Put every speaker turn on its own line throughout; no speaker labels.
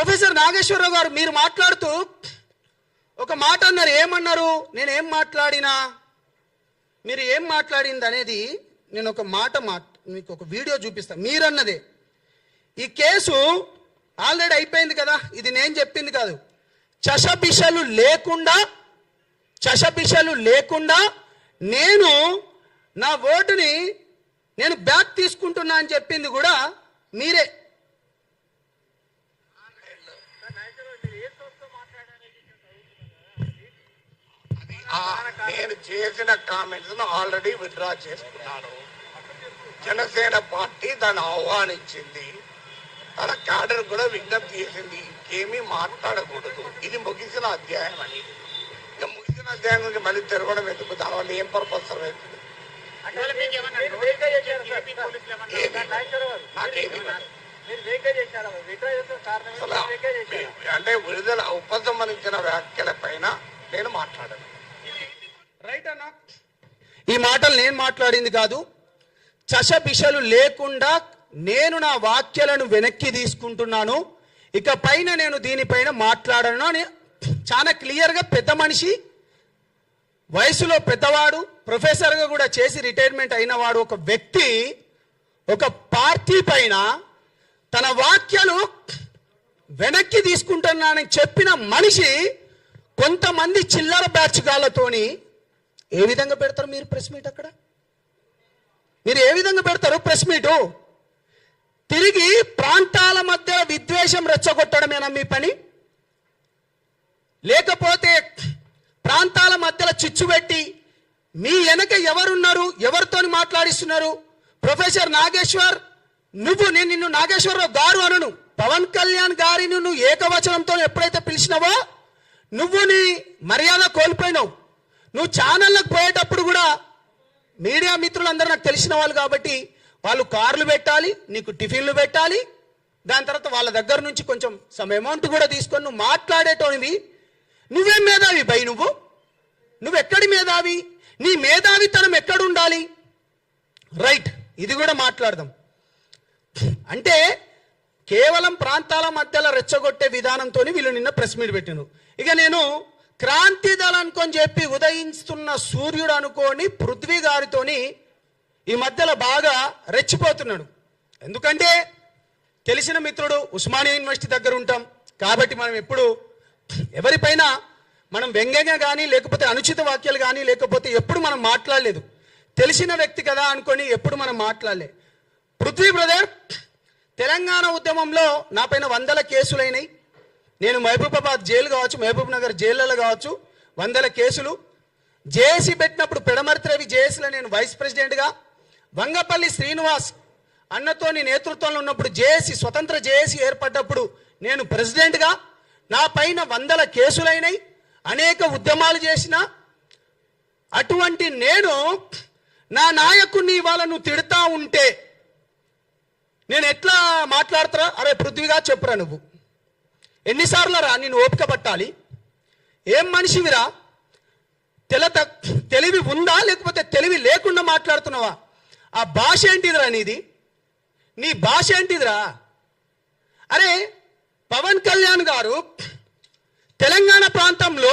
Professor Nageswararao గారు మీరు మాట్లాడుతూ ఒక మాట అన్నారు. ఏమన్నారు? నేనేం మాట్లాడినా, మీరు ఏం మాట్లాడింది అనేది నేను ఒక మాట మీకు ఒక వీడియో చూపిస్తాను. మీరన్నదే ఈ కేసు ఆల్రెడీ అయిపోయింది కదా, ఇది నేను చెప్పింది కాదు. చషబిషలు లేకుండా నేను నా ఓటుని నేను బ్యాక్ తీసుకుంటున్నా అని చెప్పింది కూడా మీరే.
నేను చేసిన కామెంట్స్ ఆల్రెడీ విత్డ్రా చేసుకున్నాను. జనసేన పార్టీ దాన్ని ఆహ్వానించింది, తన క్యాడర్ కూడా విజ్ఞప్తి చేసింది ఇంకేమీ మాట్లాడకూడదు, ఇది ముగిసిన అధ్యాయం అని. ఇక ముగిసిన అధ్యాయం నుంచి మళ్ళీ తిరగడం ఎందుకు? దానివల్ల ఏం పర్పస్ అవుతుంది? అంటే విడుదల ఉపసంహరించిన వ్యాఖ్యల పైన నేను మాట్లాడాను.
రైట్ అన్నా, ఈ మాటలు నేను మాట్లాడింది కాదు. చషబిషలు లేకుండా నేను నా వాక్యాలను వెనక్కి తీసుకుంటున్నాను, ఇక పైన నేను దీనిపైన మాట్లాడను అని చాలా క్లియర్గా పెద్ద మనిషి, వయసులో పెద్దవాడు, ప్రొఫెసర్గా కూడా చేసి రిటైర్మెంట్ అయిన వాడు ఒక వ్యక్తి ఒక పార్టీ పైన తన వాక్యాలు వెనక్కి తీసుకుంటున్నానని చెప్పిన మనిషి కొంతమంది చిల్లర బ్యాచ్ గాళ్ళతోని ఏ విధంగా పెడతారు మీరు ప్రెస్ మీట్? అక్కడ మీరు ఏ విధంగా పెడతారు ప్రెస్ మీటు? తిరిగి ప్రాంతాల మధ్య విద్వేషం రెచ్చగొట్టడమేనా మీ పని? లేకపోతే ప్రాంతాల మధ్యలో చిచ్చు పెట్టి మీ వెనక ఎవరున్నారు, ఎవరితోని మాట్లాడిస్తున్నారు? ప్రొఫెసర్ నాగేశ్వర్, నేను నిన్ను నాగేశ్వరరావు గారు అనను, పవన్ కళ్యాణ్ గారిని నువ్వు ఏకవచనంతో ఎప్పుడైతే పిలిచినావో నువ్వు నీ మర్యాద కోల్పోయినావు. నువ్వు ఛానళ్ళకు పోయేటప్పుడు కూడా మీడియా మిత్రులందరూ నాకు తెలిసిన వాళ్ళు కాబట్టి వాళ్ళు కార్లు పెట్టాలి, నీకు టిఫిన్లు పెట్టాలి, దాని తర్వాత వాళ్ళ దగ్గర నుంచి కొంచెం సమ్ అమౌంట్ కూడా తీసుకొని నువ్వు మాట్లాడేటోనివి. నువ్వేం మేధావి బై? నువ్వెక్కడి మేధావి? నీ మేధావితనం ఎక్కడుండాలి? రైట్, ఇది కూడా మాట్లాడదాం. అంటే కేవలం ప్రాంతాల మధ్యలో రెచ్చగొట్టే విధానంతో వీళ్ళు నిన్న ప్రెస్ మీట్ పెట్టినారు. ఇక నేను క్రాంతి దళం అనుకొని చెప్పి ఉదయిస్తున్న సూర్యుడు అనుకోని పృథ్వీ గారితోని ఈ మధ్యలో బాగా రెచ్చిపోతున్నాడు. ఎందుకంటే తెలిసిన మిత్రుడు, ఉస్మానియా యూనివర్సిటీ దగ్గర ఉంటాం కాబట్టి మనం ఎప్పుడు ఎవరిపైన మనం వ్యంగ్యంగా కానీ లేకపోతే అనుచిత వాక్యాలు కానీ లేకపోతే ఎప్పుడు మనం మాట్లాడలేదు. తెలిసిన వ్యక్తి కదా అనుకొని ఎప్పుడు మనం మాట్లాడలే. పృథ్వీ బ్రదర్, తెలంగాణ ఉద్యమంలో నా పైన 100 కేసులైనాయి. నేను మహబూబాబాద్ జైలు కావచ్చు, మహబూబ్ నగర్ జైళ్ళలో కావచ్చు 100 కేసులు. జేఏసీ పెట్టినప్పుడు పెడమర్తి రవి జేఏసీలో నేను వైస్ ప్రెసిడెంట్గా, వంగపల్లి శ్రీనివాస్ అన్నతోని నేతృత్వంలో ఉన్నప్పుడు జేఏసీ స్వతంత్ర జేఏసీ ఏర్పడ్డప్పుడు నేను ప్రెసిడెంట్గా, నా పైన 100 కేసులైనాయి, అనేక ఉద్యమాలు చేసిన అటువంటి నేను నా నాయకుడిని ఇవాళ నువ్వు తిడతా ఉంటే నేను ఎట్లా మాట్లాడతారా? అరే పృథ్వీగా చెప్పురా, నువ్వు ఎన్నిసార్లు రా నేను ఓపిక పట్టాలి? ఏం మనిషివిరా? తెలివి ఉందా లేకపోతే తెలివి లేకుండా మాట్లాడుతున్నావా? ఆ భాష ఏంటిదిరా నీది? నీ భాష ఏంటిదిరా? అరే పవన్ కళ్యాణ్ గారు తెలంగాణ ప్రాంతంలో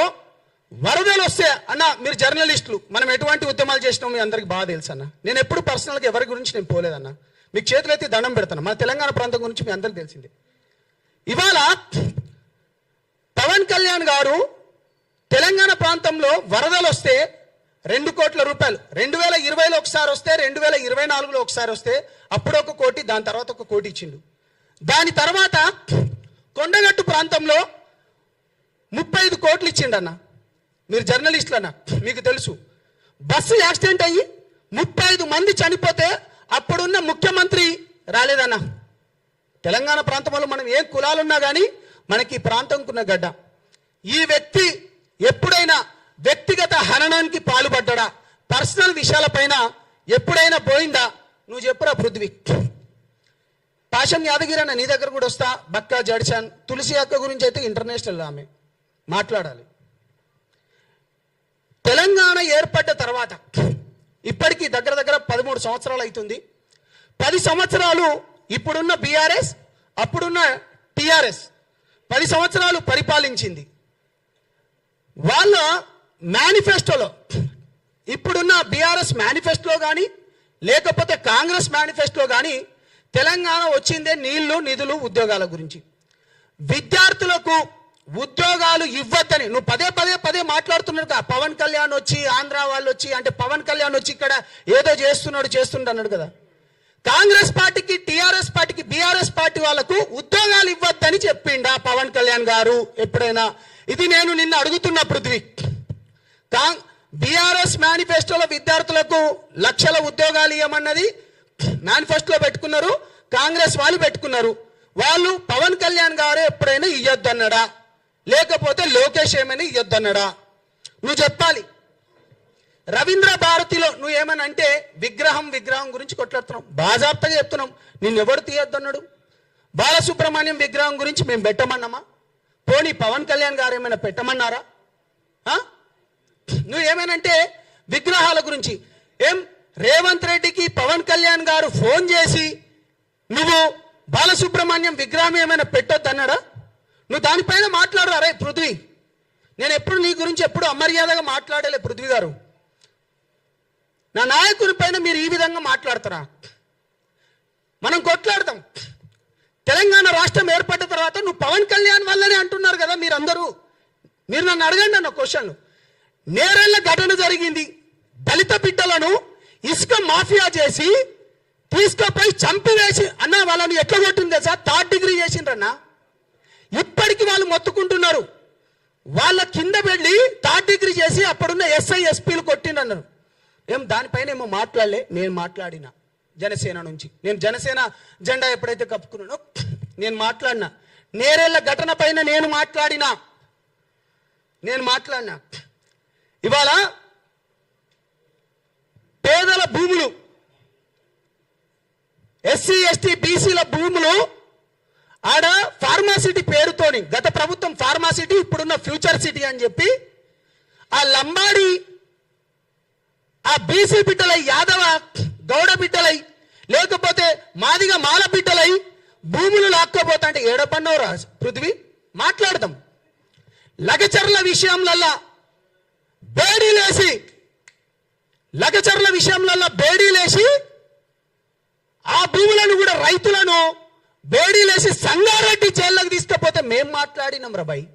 వరదలు వస్తే అన్న, మీరు జర్నలిస్టులు, మనం ఎటువంటి ఉద్యమాలు చేసినాం మీ అందరికి బాగా తెలుసు అన్న. నేను ఎప్పుడు పర్సనల్గా ఎవరి గురించి నేను పోలేదన్న, మీకు చేతులైతే దండం పెడతాను. మన తెలంగాణ ప్రాంతం గురించి మీ అందరికి తెలిసిందే. ఇవాళ పవన్ కళ్యాణ్ గారు తెలంగాణ ప్రాంతంలో వరదలు వస్తే 2 కోట్ల రూపాయలు 2020లో ఒకసారి వస్తే, 2024లో ఒకసారి వస్తే, అప్పుడు 1 కోటి, దాని తర్వాత 1 కోటి ఇచ్చిండు. దాని తర్వాత కొండగట్టు ప్రాంతంలో 35 కోట్లు ఇచ్చిండన్న. మీరు జర్నలిస్టులు అన్న, మీకు తెలుసు. బస్సు యాక్సిడెంట్ అయ్యి 35 మంది చనిపోతే అప్పుడున్న ముఖ్యమంత్రి రాలేదన్న. తెలంగాణ ప్రాంతంలో మనం ఏ కులాలున్నా కానీ మనకి ఈ ప్రాంతంకున్న గడ్డ. ఈ వ్యక్తి ఎప్పుడైనా వ్యక్తిగత హననానికి పాల్పడ్డా? పర్సనల్ విషయాలపైన ఎప్పుడైనా పోయిందా? నువ్వు చెప్పురా పృథ్వీ. పాషం యాదగిరి అన్న, నీ దగ్గర కూడా వస్తా. బక్కా జడ్చాన్, తులసి అక్క గురించి అయితే ఇంటర్నేషనల్ ఆమె మాట్లాడాలి. తెలంగాణ ఏర్పడ్డ తర్వాత ఇప్పటికీ దగ్గర 13 సంవత్సరాలు అవుతుంది. 10 సంవత్సరాలు ఇప్పుడున్న బీఆర్ఎస్, అప్పుడున్న టీఆర్ఎస్ 10 సంవత్సరాలు పరిపాలించింది. వాళ్ళ మేనిఫెస్టోలో ఇప్పుడున్న బీఆర్ఎస్ మేనిఫెస్టోలో కానీ లేకపోతే కాంగ్రెస్ మేనిఫెస్టోలో కానీ తెలంగాణ వచ్చిందే నీళ్లు, నిధులు, ఉద్యోగాల గురించి. విద్యార్థులకు ఉద్యోగాలు ఇవ్వద్దని నువ్వు పదే మాట్లాడుతున్నాడు కదా. పవన్ కళ్యాణ్ వచ్చి ఆంధ్ర వాళ్ళు వచ్చి అంటే పవన్ కళ్యాణ్ వచ్చి ఇక్కడ ఏదో చేస్తుండన్నాడు కదా. కాంగ్రెస్ పార్టీకి, టిఆర్ఎస్ పార్టీకి, బీఆర్ఎస్ పార్టీ వాళ్ళకు ఉద్యోగాలు ఇవ్వద్దని చెప్పిండా పవన్ కళ్యాణ్ గారు ఎప్పుడైనా? ఇది నేను నిన్న అడుగుతున్న పృథ్వీ. బీఆర్ఎస్ మేనిఫెస్టోలో విద్యార్థులకు లక్షల ఉద్యోగాలు ఇవ్వమన్నది మేనిఫెస్టోలో పెట్టుకున్నారు, కాంగ్రెస్ వాళ్ళు పెట్టుకున్నారు. వాళ్ళు పవన్ కళ్యాణ్ గారు ఎప్పుడైనా ఇయ్యొద్దన్నాడా లేకపోతే లోకేష్ ఏమైనా ఇయ్యొద్దన్నాడా? నువ్వు చెప్పాలి. రవీంద్ర భారతిలో నువ్వు ఏమని అంటే విగ్రహం గురించి కొట్లాడుతున్నావు, బాజాప్తగా చెప్తున్నాం. నిన్నెవడు తీయొద్దన్నాడు? బాలసుబ్రహ్మణ్యం విగ్రహం గురించి మేము పెట్టమన్నామా? పోనీ పవన్ కళ్యాణ్ గారు ఏమైనా పెట్టమన్నారా? నువ్వు ఏమేనంటే విగ్రహాల గురించి ఏం రేవంత్ రెడ్డికి పవన్ కళ్యాణ్ గారు ఫోన్ చేసి నువ్వు బాలసుబ్రహ్మణ్యం విగ్రహం ఏమైనా పెట్టొద్దన్నాడా? నువ్వు దానిపైన మాట్లాడరా రే పృథ్వీ. నేను ఎప్పుడు నీ గురించి ఎప్పుడు అమర్యాదగా మాట్లాడలే పృథ్వీ గారు. నా నాయకుని పైన మీరు ఈ విధంగా మాట్లాడతారా? మనం కొట్లాడతాం. తెలంగాణ రాష్ట్రం ఏర్పడిన తర్వాత నువ్వు పవన్ కళ్యాణ్ వల్లనే అంటున్నారు కదా మీరందరూ. మీరు నన్ను అడగండి అన్న క్వశ్చన్. నేరేళ్ల ఘటన జరిగింది. దళిత బిడ్డలను ఇసుక మాఫియా చేసి తీసుకుపోయి చంపివేసి అన్న వాళ్ళని ఎట్లా కొట్టింది సార్? 3rd degree చేసిండ్రన్నా. ఇప్పటికి వాళ్ళు మొత్తుకుంటున్నారు. వాళ్ళ కింద వెళ్ళి 3rd డిగ్రీ చేసి అప్పుడున్న ఎస్ఐ ఎస్పీలు కొట్టిండ్రన్నారు. ఏం దానిపైన ఏమో మాట్లాడలే. నేను మాట్లాడినా జనసేన నుంచి. నేను జనసేన జెండా ఎప్పుడైతే కప్పుకున్నానో నేను మాట్లాడినా. నేరేళ్ల ఘటన పైన నేను మాట్లాడినా. ఇవాళ పేదల భూములు, ఎస్సీ ఎస్టీ బీసీల భూములు ఆడ ఫార్మాసిటీ పేరుతోని గత ప్రభుత్వం ఫార్మాసిటీ ఇప్పుడున్న ఫ్యూచర్ సిటీ అని చెప్పి ఆ లంబాడి ఆ బీసీ బిడ్డలై, యాదవ గౌడ బిడ్డలై, లేకపోతే మాదిగా మాల బిడ్డలై భూములు లాక్కోపోతా అంటే ఏడపన్నవరా పృథ్వీ? మాట్లాడదాం. లగచర్ల విషయంలో బేడీలేసి ఆ భూములను కూడా రైతులను బేడీలేసి సంగారెడ్డి జైల్లోకి తీసుకపోతే మేం మాట్లాడినాం రా భయ్.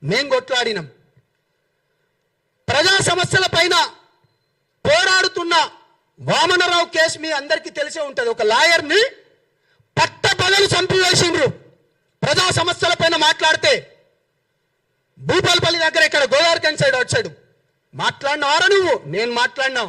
మేం కొట్లాడినాం. ప్రజా సమస్యల పైన పోరాడుతున్న వామనరావు కేసు మీ అందరికీ తెలిసే ఉంటుంది. ఒక లాయర్ని పట్టపగలు చంపివేసిండ్రు ప్రజా సమస్యల పైన మాట్లాడితే. భూపాలపల్లి దగ్గర ఇక్కడ గోదావరిఖని సైడ్ వచ్చాడు. మాట్లాడినావారా నువ్వు? నేను మాట్లాడినా.